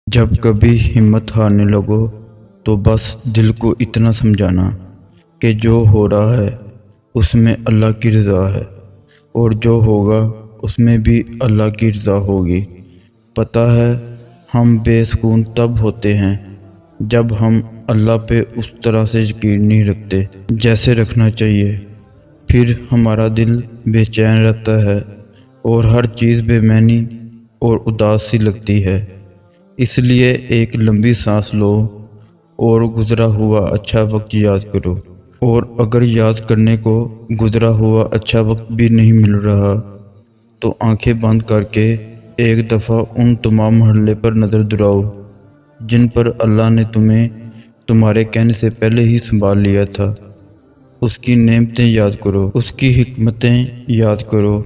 جب کبھی ہمت ہارنے لگو تو بس دل کو اتنا سمجھانا کہ جو ہو رہا ہے اس میں اللہ کی رضا ہے، اور جو ہوگا اس میں بھی اللہ کی رضا ہوگی۔ پتہ ہے ہم بے سکون تب ہوتے ہیں جب ہم اللہ پہ اس طرح سے یقین نہیں رکھتے جیسے رکھنا چاہیے۔ پھر ہمارا دل بے چین رہتا ہے اور ہر چیز بے معنی اور اداس سی لگتی ہے۔ اس لیے ایک لمبی سانس لو اور گزرا ہوا اچھا وقت یاد کرو، اور اگر یاد کرنے کو گزرا ہوا اچھا وقت بھی نہیں مل رہا تو آنکھیں بند کر کے ایک دفعہ ان تمام مرحلے پر نظر دوڑاؤ جن پر اللہ نے تمہیں تمہارے کہنے سے پہلے ہی سنبھال لیا تھا۔ اس کی نعمتیں یاد کرو، اس کی حکمتیں یاد کرو،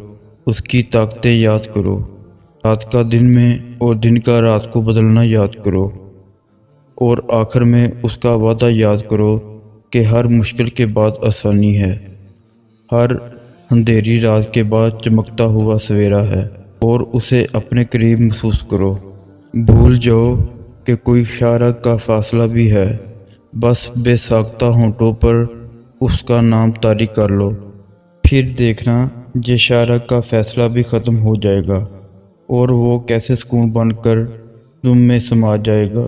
اس کی طاقتیں یاد کرو، رات کا دن میں اور دن کا رات کو بدلنا یاد کرو، اور آخر میں اس کا وعدہ یاد کرو کہ ہر مشکل کے بعد آسانی ہے، ہر اندھیری رات کے بعد چمکتا ہوا سویرا ہے، اور اسے اپنے قریب محسوس کرو۔ بھول جاؤ کہ کوئی شارع کا فاصلہ بھی ہے، بس بے ساختہ ہونٹوں پر اس کا نام طاری کر لو، پھر دیکھنا یہ شارع کا فیصلہ بھی ختم ہو جائے گا اور وہ کیسے سکون بن کر تم میں سما جائے گا۔